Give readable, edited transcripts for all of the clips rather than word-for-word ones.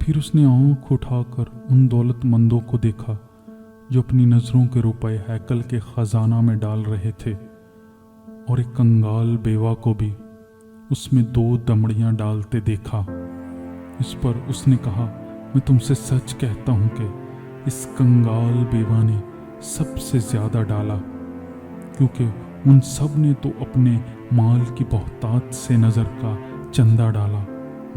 फिर उसने आंख उठाकर उन दौलतमंदों को देखा जो अपनी नज़रों के रुपए हैकल के खजाना में डाल रहे थे, और एक कंगाल बेवा को भी उसमें 2 दमड़ियां डालते देखा। इस पर उसने कहा, मैं तुमसे सच कहता हूं कि इस कंगाल बेवा ने सबसे ज्यादा डाला, क्योंकि उन सब ने तो अपने माल की बहुतात से नज़र का चंदा डाला,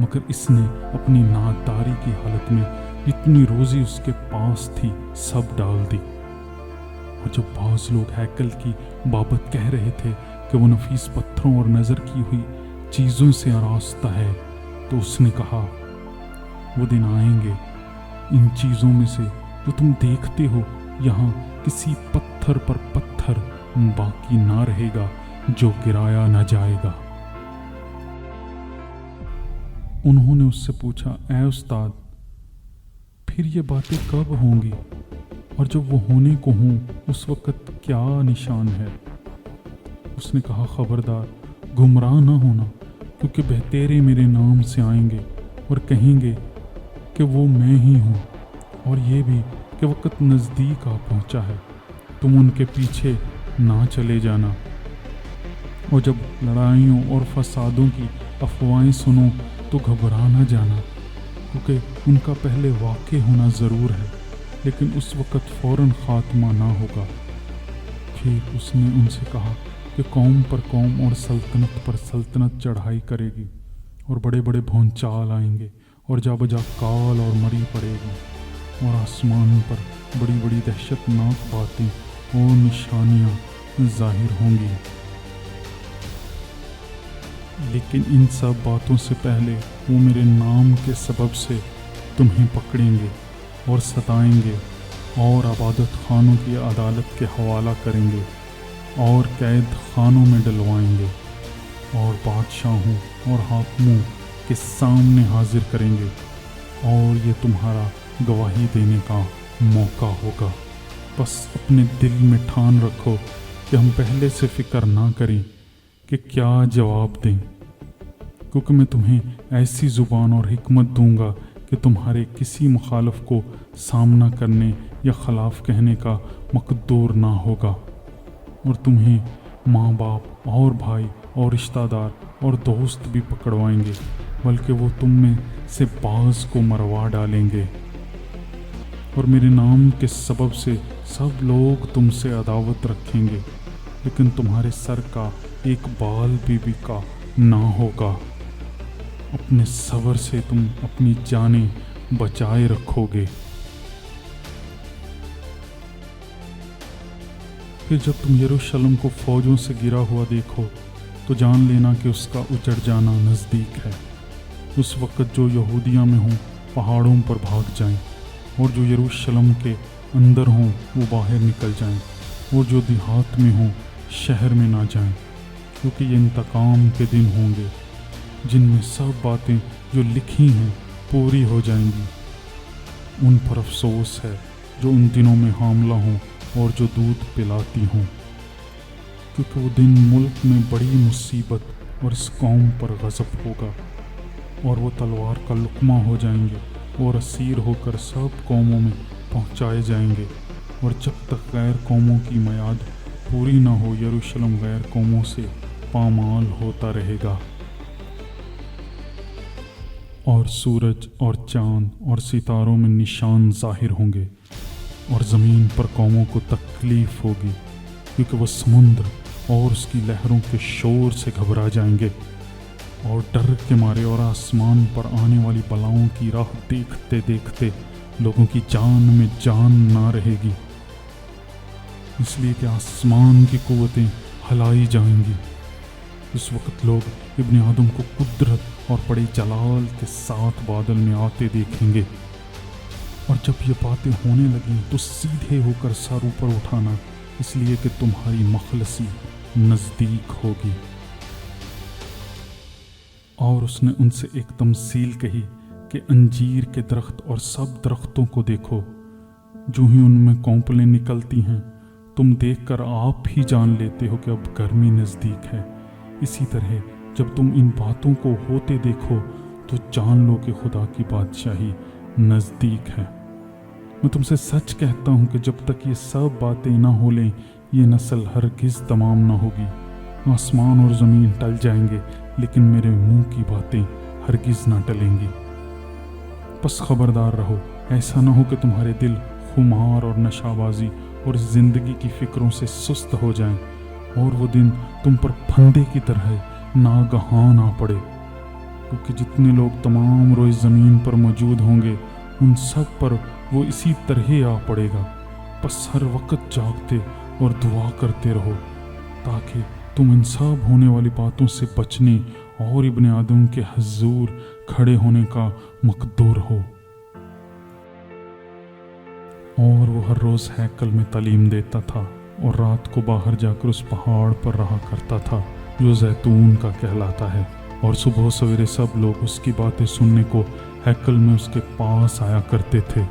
मगर इसने अपनी नादारी की हालत में जितनी रोज़ी उसके पास थी सब डाल दी। और जब बाज़ लोग हैकल की बाबत कह रहे थे कि वो नफीस पत्थरों और नज़र की हुई चीज़ों से आरास्ता है, तो उसने कहा, वो दिन आएंगे इन चीज़ों में से जो तुम देखते हो यहाँ किसी पत्थर पर पत्थर बाकी ना रहेगा जो गिराया न जाएगा। उन्होंने उससे पूछा, ऐ उस्ताद, फिर ये बातें कब होंगी, और जब वो होने को हों उस वक़्त क्या निशान है? उसने कहा, खबरदार गुमराह ना होना, क्योंकि बहतेरे मेरे नाम से आएंगे और कहेंगे कि वो मैं ही हूँ, और ये भी कि वक़्त नज़दीक आ पहुँचा है, तुम उनके पीछे ना चले जाना। और जब लड़ाइयों और फसादों की अफवाहें सुनो तो घबरा ना जाना, क्योंकि उनका पहले वाक़े होना ज़रूर है, लेकिन उस वक़्त फ़ौरन ख़ात्मा ना होगा। फिर उसने उनसे कहा कि कौम पर कौम और सल्तनत पर सल्तनत चढ़ाई करेगी, और बड़े बड़े भौंचाल आएंगे, और जा बजा काल और मरी पड़ेगी, और आसमान पर बड़ी बड़ी दहशतनाक बातें और निशानियाँ ज़ाहिर होंगी। लेकिन इन सब बातों से पहले वो मेरे नाम के सबब से तुम्हें पकड़ेंगे और सताएंगे, और इबादत खानों की अदालत के हवाला करेंगे, और कैद खानों में डलवाएंगे, और बादशाहों और हाकिमों के सामने हाजिर करेंगे, और ये तुम्हारा गवाही देने का मौका होगा। बस अपने दिल में ठान रखो कि हम पहले से फ़िक्र ना करें कि क्या जवाब दें, क्योंकि मैं तुम्हें ऐसी ज़ुबान और हिकमत दूंगा कि तुम्हारे किसी मुखालफ को सामना करने या खिलाफ कहने का मकदूर ना होगा, और तुम्हें माँ बाप और भाई और रिश्तेदार और दोस्त भी पकड़वाएंगे, बल्कि वो तुम में से बाज़ को मरवा डालेंगे, और मेरे नाम के सबब से सब लोग तुमसे अदावत रखेंगे, लेकिन तुम्हारे सर का एक बाल भी बिका ना होगा। अपने सब्र से तुम अपनी जानें बचाए रखोगे। फिर जब तुम यरूशलेम को फौजों से गिरा हुआ देखो तो जान लेना कि उसका उजड़ जाना नज़दीक है। उस वक़्त जो यहूदिया में हों पहाड़ों पर भाग जाएं, और जो यरूशलेम के अंदर हों वो बाहर निकल जाएं, और जो देहात में हों शहर में ना जाएं, क्योंकि ये इंतकाम के दिन होंगे जिनमें सब बातें जो लिखी हैं पूरी हो जाएंगी। उन पर अफसोस है जो उन दिनों में हामला हों और जो दूध पिलाती हों, क्योंकि वो दिन मुल्क में बड़ी मुसीबत और इस कौम पर गज़ब होगा, और वो तलवार का लुक़मा हो जाएंगे और असीर होकर सब कौमों में पहुंचाए जाएंगे, और जब तक गैर कौमों की मियाद पूरी ना हो यरूशलेम गैर कौमों से पामाल होता रहेगा। और सूरज और चाँद और सितारों में निशान ज़ाहिर होंगे, और ज़मीन पर कौमों को तकलीफ़ होगी, क्योंकि वह समुद्र और उसकी लहरों के शोर से घबरा जाएंगे, और डर के मारे और आसमान पर आने वाली बलाओं की राह देखते देखते लोगों की जान में जान ना रहेगी, इसलिए कि आसमान की क़ुव्वतें हिलाई जाएंगी। इस वक्त लोग इब्ने आदम को कुदरत और बड़े जलाल के साथ बादल में आते देखेंगे, और जब ये बातें होने लगीं तो सीधे होकर सर ऊपर उठाना, इसलिए कि तुम्हारी मखलसी नज़दीक होगी। और उसने उनसे एक तमसील कही कि अंजीर के दरख्त और सब दरख्तों को देखो, जो ही उनमें कौंपलें निकलती हैं तुम देखकर आप ही जान लेते हो कि अब गर्मी नज़दीक है। इसी तरह जब तुम इन बातों को होते देखो तो जान लो कि खुदा की बादशाही नज़दीक है। मैं तुमसे सच कहता हूँ कि जब तक ये सब बातें ना हो लें, ये नस्ल हरगिज़ तमाम ना होगी। आसमान और ज़मीन टल जाएंगे, लेकिन मेरे मुंह की बातें हरगिज़ ना टलेंगी। बस खबरदार रहो, ऐसा ना हो कि तुम्हारे दिल खुमार और नशाबाजी और ज़िंदगी की फ़िक्रों से सुस्त हो जाएं, और वो दिन तुम पर फंदे की तरह नागहान आ पड़े। क्योंकि जितने लोग तमाम रोज़ ज़मीन पर मौजूद होंगे, उन सब पर वो इसी तरह आ पड़ेगा। बस हर वक्त जागते और दुआ करते रहो, ताकि तुम इन सब होने वाली बातों से बचने और इब्ने आदम के हजूर खड़े होने का मकदूर हो। और वो हर रोज़ हैकल में तालीम देता था और रात को बाहर जाकर उस पहाड़ पर रहा करता था जो जैतून का कहलाता है, और सुबह सवेरे सब लोग उसकी बातें सुनने को हैकल में उसके पास आया करते थे।